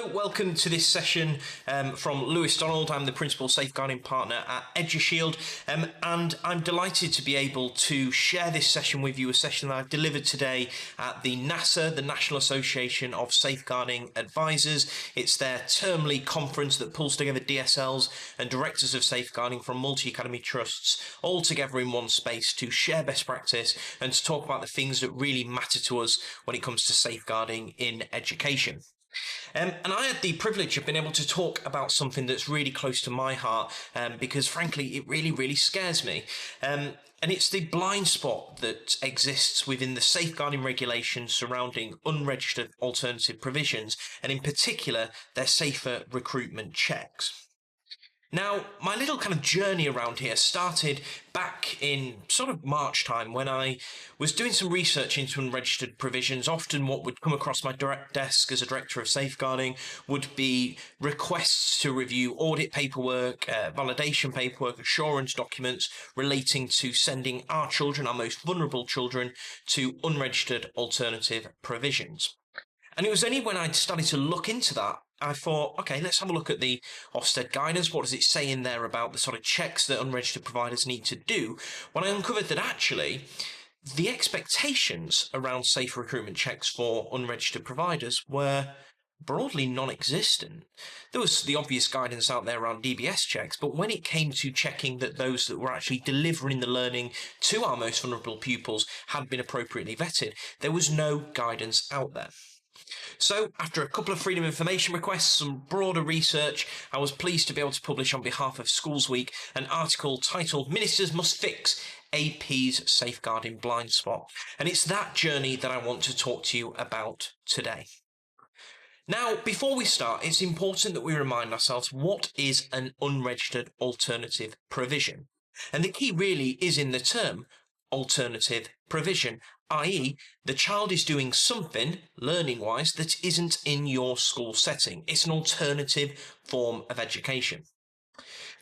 Hello, welcome to this session from Lewis Donald. I'm the Principal Safeguarding Partner at EduShield, and I'm delighted to be able to share this session with you, a session that I've delivered today at the NAASA, the National Association of Safeguarding Advisors. It's their termly conference that pulls together DSLs and directors of safeguarding from multi-academy trusts all together in one space to share best practice and to talk about the things that really matter to us when it comes to safeguarding in education. And I had the privilege of being able to talk about something that's really close to my heart because frankly it really scares me, and it's the blind spot that exists within the safeguarding regulations surrounding unregistered alternative provisions, and in particular their safer recruitment checks. Now, my little kind of journey around here started back in sort of March time when I was doing some research into unregistered provisions. Often what would come across my direct desk as a director of safeguarding would be requests to review audit paperwork, validation paperwork, assurance documents relating to sending our children, our most vulnerable children, to unregistered alternative provisions. And it was only when I started to look into that I thought, okay, let's have a look at the Ofsted guidance. What does it say in there about the sort of checks that unregistered providers need to do? When I uncovered that actually the expectations around safe recruitment checks for unregistered providers were broadly non-existent. There was the obvious guidance out there around DBS checks, but when it came to checking that those that were actually delivering the learning to our most vulnerable pupils had been appropriately vetted, there was no guidance out there. So, after a couple of Freedom of Information requests, some broader research, I was pleased to be able to publish on behalf of Schools Week an article titled "Ministers Must Fix AP's Safeguarding Blind Spot." And it's that journey that I want to talk to you about today. Now, before we start, it's important that we remind ourselves what is an unregistered alternative provision. And the key really is in the term alternative provision, i.e. the child is doing something, learning-wise, that isn't in your school setting. It's an alternative form of education.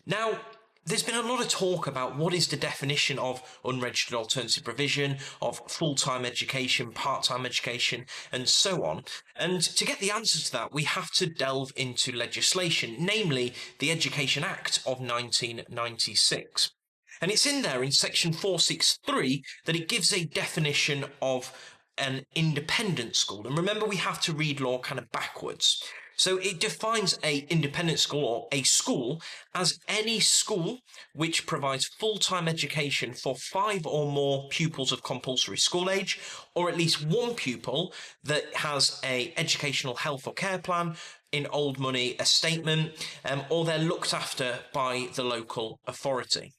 Now, there's been a lot of talk about what is the definition of unregistered alternative provision, of full-time education, part-time education, and so on. And to get the answer to that, we have to delve into legislation, namely the Education Act of 1996. And it's in there in section 463 that it gives a definition of an independent school. And remember, we have to read law kind of backwards. So it defines a independent school or a school as any school which provides full-time education for 5 or more pupils of compulsory school age, or at least one pupil that has a educational health or care plan, in old money a statement, or they're looked after by the local authority.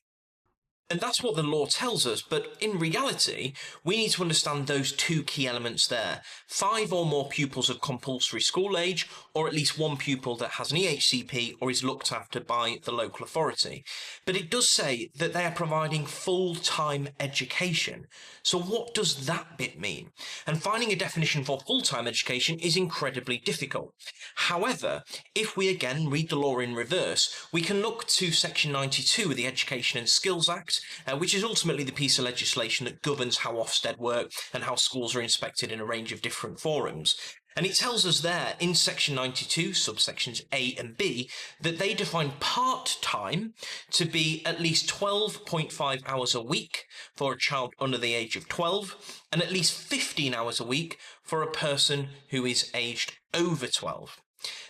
And that's what the law tells us, but in reality, we need to understand those two key elements there. 5 or more pupils of compulsory school age, or at least one pupil that has an EHCP or is looked after by the local authority. But it does say that they are providing full-time education. So what does that bit mean? And finding a definition for full-time education is incredibly difficult. However, if we again read the law in reverse, we can look to section 92 of the Education and Skills Act, which is ultimately the piece of legislation that governs how Ofsted work and how schools are inspected in a range of different forums. And it tells us there in section 92, subsections A and B, that they define part-time to be at least 12.5 hours a week for a child under the age of 12, and at least 15 hours a week for a person who is aged over 12.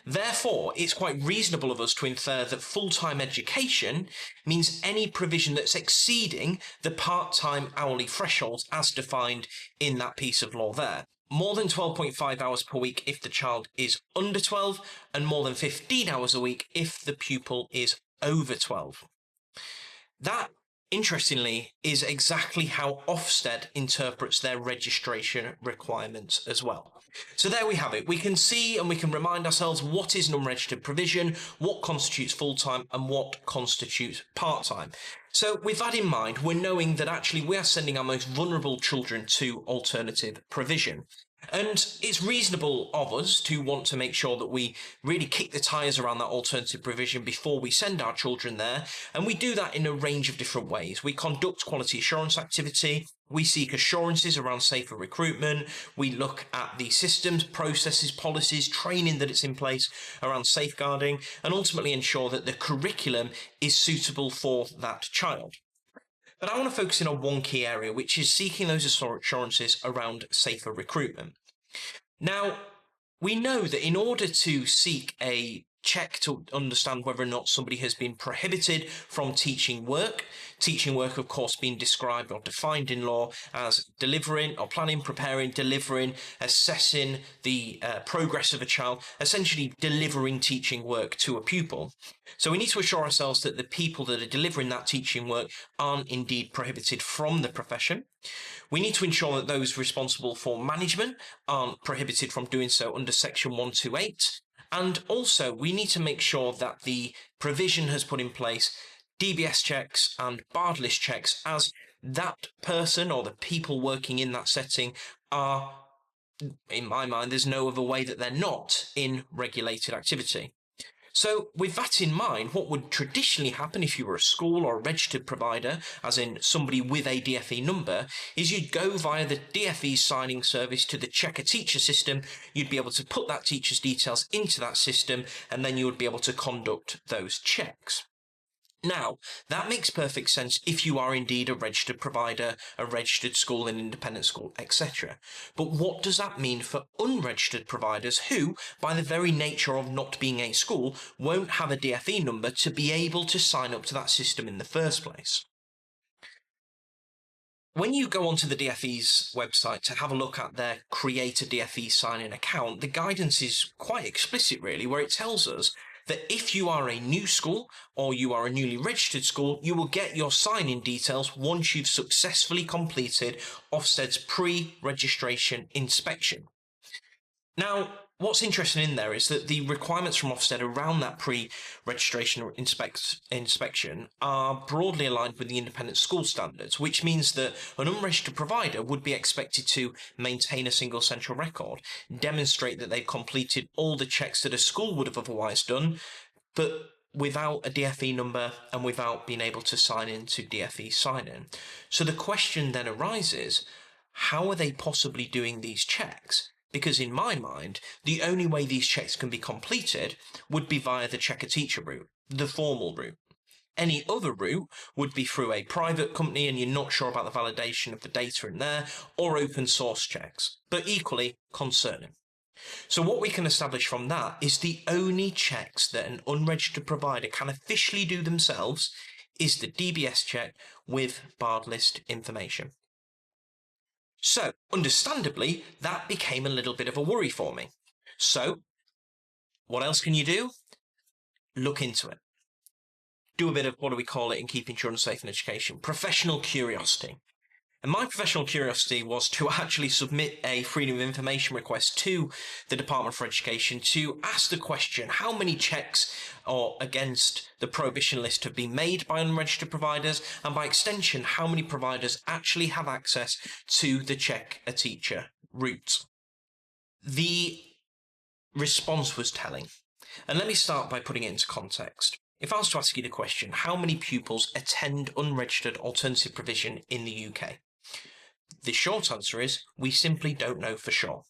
Therefore, it's quite reasonable of us to infer that full-time education means any provision that's exceeding the part-time hourly thresholds as defined in that piece of law there. More than 12.5 hours per week if the child is under 12, and more than 15 hours a week if the pupil is over 12. That, interestingly, is exactly how Ofsted interprets their registration requirements as well. So there we have it. We can see and we can remind ourselves what is an unregistered provision, what constitutes full-time and what constitutes part-time. So with that in mind, we're knowing that actually we are sending our most vulnerable children to alternative provision. And it's reasonable of us to want to make sure that we really kick the tyres around that alternative provision before we send our children there. And we do that in a range of different ways. We conduct quality assurance activity. We seek assurances around safer recruitment. We look at the systems, processes, policies, training that it's in place around safeguarding, and ultimately ensure that the curriculum is suitable for that child. But I want to focus in on one key area, which is seeking those assurances around safer recruitment. Now, we know that in order to seek a check to understand whether or not somebody has been prohibited from teaching work, of course, being described or defined in law as delivering or planning, preparing, delivering, assessing the progress of a child, essentially delivering teaching work to a pupil. So we need to assure ourselves that the people that are delivering that teaching work aren't indeed prohibited from the profession. We need to ensure that those responsible for management aren't prohibited from doing so under Section 128. And also, we need to make sure that the provision has put in place DBS checks and barred list checks, as that person or the people working in that setting are, in my mind, there's no other way that they're not in regulated activity. So with that in mind, what would traditionally happen if you were a school or a registered provider, as in somebody with a DFE number, is you'd go via the DFE signing service to the Check a Teacher system. You'd be able to put that teacher's details into that system, and then you would be able to conduct those checks. Now, that makes perfect sense if you are indeed a registered provider, a registered school, an independent school, etc. But what does that mean for unregistered providers who, by the very nature of not being a school, won't have a DFE number to be able to sign up to that system in the first place? When you go onto the DFE's website to have a look at their Create a DFE sign-in account, the guidance is quite explicit, really, where it tells us that if you are a new school or you are a newly registered school, you will get your sign-in details once you've successfully completed Ofsted's pre-registration inspection. Now, what's interesting in there is that the requirements from Ofsted around that pre-registration inspection are broadly aligned with the independent school standards, which means that an unregistered provider would be expected to maintain a single central record, demonstrate that they've completed all the checks that a school would have otherwise done, but without a DFE number and without being able to sign in to DFE sign-in. So the question then arises, how are they possibly doing these checks? Because in my mind, the only way these checks can be completed would be via the Check a Teacher route, the formal route. Any other route would be through a private company and you're not sure about the validation of the data in there, or open source checks, but equally concerning. So what we can establish from that is the only checks that an unregistered provider can officially do themselves is the DBS check with barred list information. So, understandably, that became a little bit of a worry for me. So, what else can you do? Look into it. Do a bit of, what do we call it in keeping children safe in education? Professional curiosity. And my professional curiosity was to actually submit a Freedom of Information request to the Department for Education to ask the question, how many checks or against the prohibition list have been made by unregistered providers, and by extension, how many providers actually have access to the Check a Teacher route? The response was telling. And let me start by putting it into context. If I was to ask you the question, how many pupils attend unregistered alternative provision in the UK? The short answer is, we simply don't know for sure.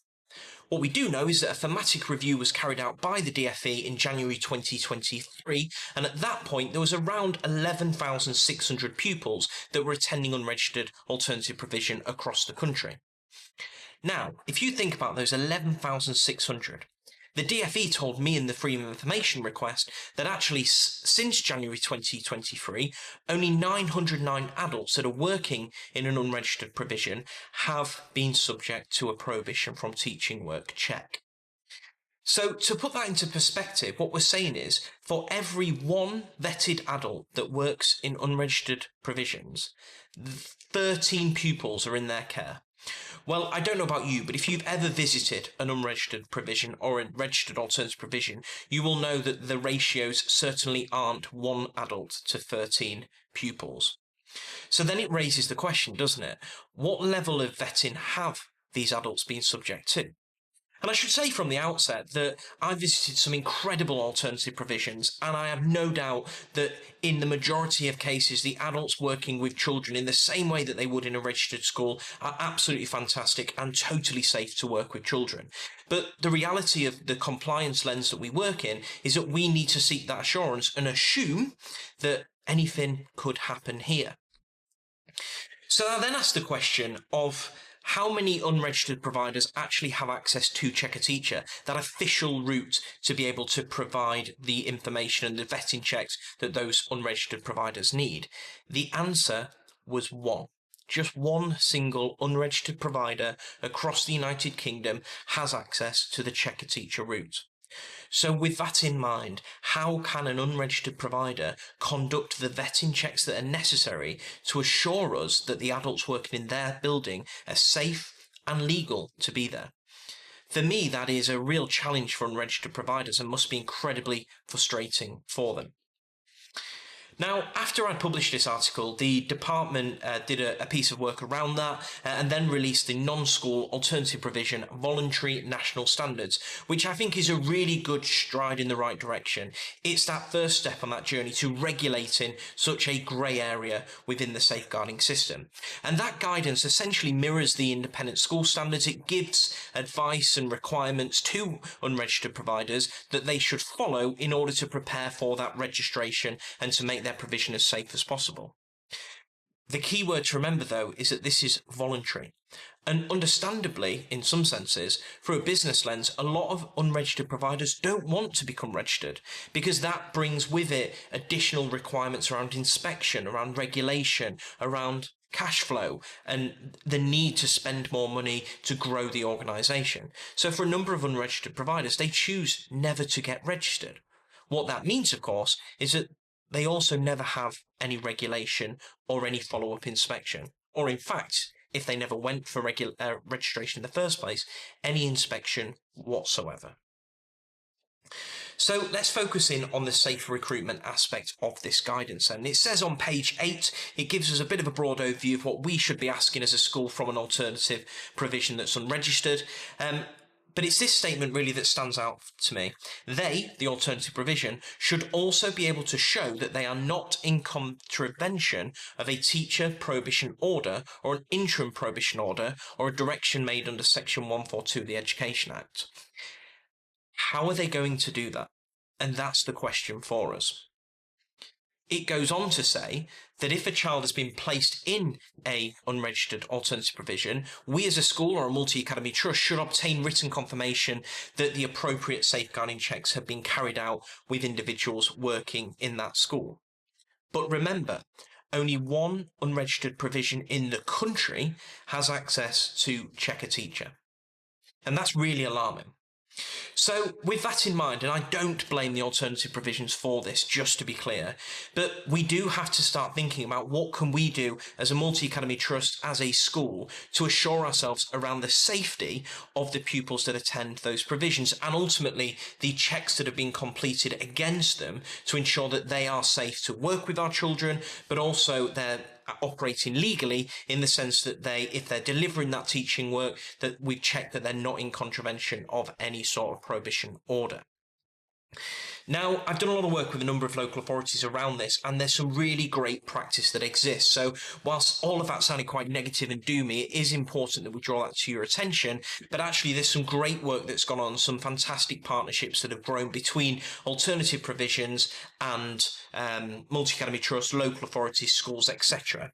What we do know is that a thematic review was carried out by the DFE in January 2023, and at that point there was around 11,600 pupils that were attending unregistered alternative provision across the country. Now, if you think about those 11,600, the DFE told me in the Freedom of Information request that actually since January 2023, only 909 adults that are working in an unregistered provision have been subject to a prohibition from teaching work check. So to put that into perspective, what we're saying is for every one vetted adult that works in unregistered provisions, 13 pupils are in their care. Well, I don't know about you, but if you've ever visited an unregistered provision or a registered alternative provision, you will know that the ratios certainly aren't one adult to 13 pupils. So then it raises the question, doesn't it? What level of vetting have these adults being subject to. And I should say from the outset that I visited some incredible alternative provisions, and I have no doubt that in the majority of cases, the adults working with children in the same way that they would in a registered school are absolutely fantastic and totally safe to work with children. But the reality of the compliance lens that we work in is that we need to seek that assurance and assume that anything could happen here. So I then asked the question of how many unregistered providers actually have access to Check a Teacher, that official route to be able to provide the information and the vetting checks that those unregistered providers need. The answer was one. Just one single unregistered provider across the United Kingdom has access to the Check a Teacher route. So with that in mind, how can an unregistered provider conduct the vetting checks that are necessary to assure us that the adults working in their building are safe and legal to be there? For me, that is a real challenge for unregistered providers and must be incredibly frustrating for them. Now, after I published this article, the department did a piece of work around that and then released the non-school alternative provision voluntary national standards, which I think is a really good stride in the right direction. It's that first step on that journey to regulating such a grey area within the safeguarding system. And that guidance essentially mirrors the independent school standards. It gives advice and requirements to unregistered providers that they should follow in order to prepare for that registration and to make their provision as safe as possible. The key word to remember, though, is that this is voluntary. And understandably, in some senses, through a business lens, a lot of unregistered providers don't want to become registered because that brings with it additional requirements around inspection, around regulation, around cash flow, and the need to spend more money to grow the organisation. So for a number of unregistered providers, they choose never to get registered. What that means, of course, is that they also never have any regulation or any follow-up inspection. Or in fact, if they never went for registration in the first place, any inspection whatsoever. So let's focus in on the safe recruitment aspect of this guidance. And it says on page 8, it gives us a bit of a broad overview of what we should be asking as a school from an alternative provision that's unregistered. But it's this statement really that stands out to me. They, the alternative provision, should also be able to show that they are not in contravention of a teacher prohibition order or an interim prohibition order or a direction made under Section 142 of the Education Act. How are they going to do that? And that's the question for us. It goes on to say that if a child has been placed in a unregistered alternative provision, we as a school or a multi-academy trust should obtain written confirmation that the appropriate safeguarding checks have been carried out with individuals working in that school. But remember, only one unregistered provision in the country has access to Check a Teacher. And that's really alarming. So with that in mind, and I don't blame the alternative provisions for this, just to be clear, but we do have to start thinking about what can we do as a multi-academy trust, as a school, to assure ourselves around the safety of the pupils that attend those provisions and ultimately the checks that have been completed against them to ensure that they are safe to work with our children, but also they're operating legally in the sense that if they're delivering that teaching work, that we've checked that they're not in contravention of any sort of prohibition order. Now, I've done a lot of work with a number of local authorities around this, and there's some really great practice that exists. So whilst all of that sounded quite negative and doomy, it is important that we draw that to your attention. But actually, there's some great work that's gone on, some fantastic partnerships that have grown between alternative provisions and multi-academy trusts, local authorities, schools, etc.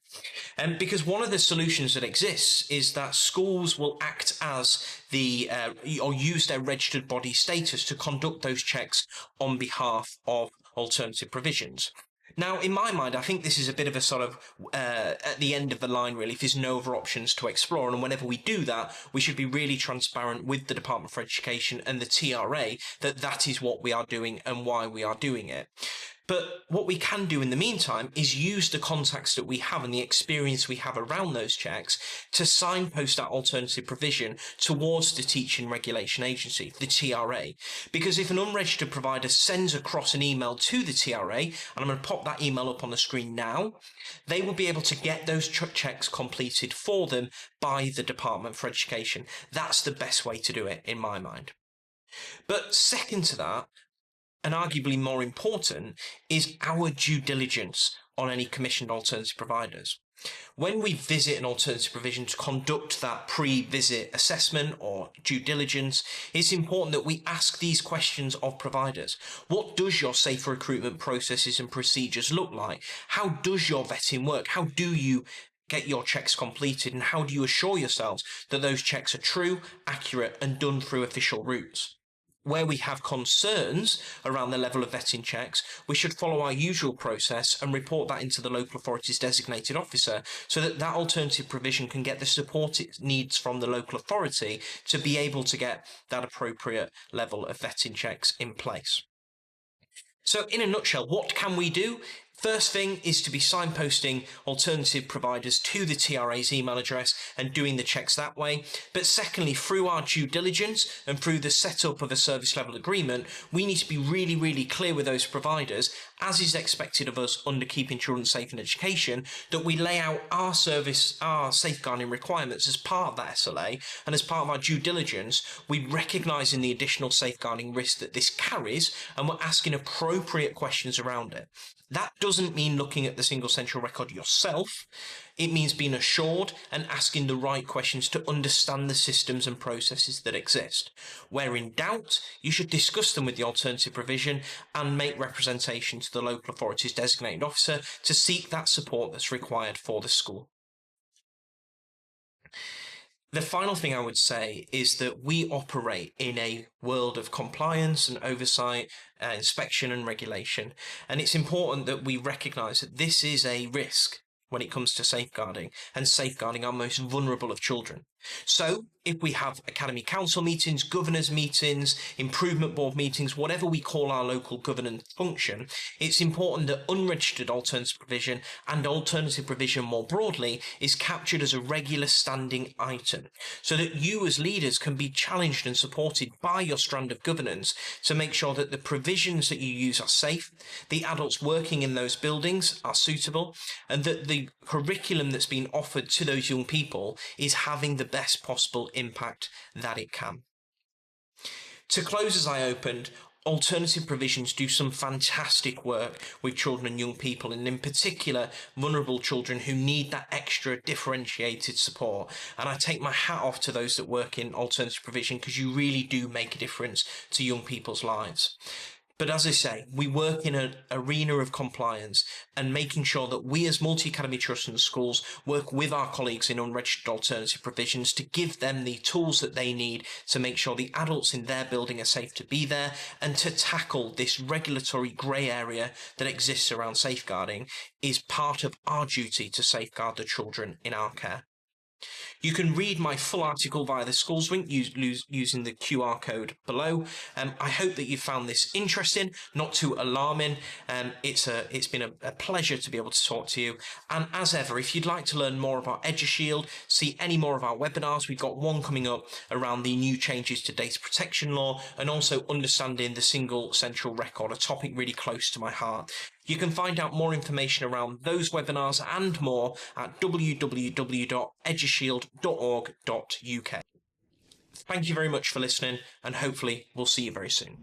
Because one of the solutions that exists is that schools will act as or use their registered body status to conduct those checks on behalf of alternative provisions. Now, in my mind, I think this is a bit of a sort of at the end of the line, really, if there's no other options to explore. And whenever we do that, we should be really transparent with the Department for Education and the TRA that that is what we are doing and why we are doing it. But what we can do in the meantime is use the contacts that we have and the experience we have around those checks to signpost that alternative provision towards the Teaching Regulation Agency, the TRA. Because if an unregistered provider sends across an email to the TRA, and I'm going to pop that email up on the screen now, they will be able to get those checks completed for them by the Department for Education. That's the best way to do it, in my mind. But second to that, and arguably more important, is our due diligence on any commissioned alternative providers. When we visit an alternative provision to conduct that pre-visit assessment or due diligence, it's important that we ask these questions of providers. What does your safer recruitment processes and procedures look like? How does your vetting work? How do you get your checks completed, and how do you assure yourselves that those checks are true, accurate, and done through official routes? Where we have concerns around the level of vetting checks, we should follow our usual process and report that into the local authority's designated officer so that that alternative provision can get the support it needs from the local authority to be able to get that appropriate level of vetting checks in place. So in a nutshell, what can we do? First thing is to be signposting alternative providers to the TRA's email address and doing the checks that way. But secondly, through our due diligence and through the setup of a service level agreement, we need to be really, really clear with those providers, as is expected of us under Keeping Children Safe in Education, that we lay out our safeguarding requirements as part of that SLA, and as part of our due diligence, we recognise the additional safeguarding risk that this carries, and we're asking appropriate questions around it. That doesn't mean looking at the single central record yourself. It means being assured and asking the right questions to understand the systems and processes that exist. Where in doubt, you should discuss them with the alternative provision and make representation to the local authority's designated officer to seek that support that's required for the school. The final thing I would say is that we operate in a world of compliance and oversight, inspection and regulation, and it's important that we recognise that this is a risk when it comes to safeguarding, and safeguarding our most vulnerable of children. So if we have academy council meetings, governors meetings, improvement board meetings, whatever we call our local governance function, it's important that unregistered alternative provision and alternative provision more broadly is captured as a regular standing item, so that you as leaders can be challenged and supported by your strand of governance to make sure that the provisions that you use are safe, the adults working in those buildings are suitable, and that the curriculum that's being offered to those young people is having the best possible impact that it can. To close as I opened, alternative provisions do some fantastic work with children and young people, and in particular vulnerable children who need that extra differentiated support. And I take my hat off to those that work in alternative provision, because you really do make a difference to young people's lives. But as I say, we work in an arena of compliance and making sure that we as multi-academy trusts and schools work with our colleagues in unregistered alternative provisions to give them the tools that they need to make sure the adults in their building are safe to be there, and to tackle this regulatory grey area that exists around safeguarding is part of our duty to safeguard the children in our care. You can read my full article via the schools link using the QR code below. I hope that you found this interesting, not too alarming. It's been a pleasure to be able to talk to you. And as ever, if you'd like to learn more about EduShield, see any more of our webinars, we've got one coming up around the new changes to data protection law, and also understanding the single central record, a topic really close to my heart. You can find out more information around those webinars and more at www.edushield.org.uk. Thank you very much for listening, and hopefully we'll see you very soon.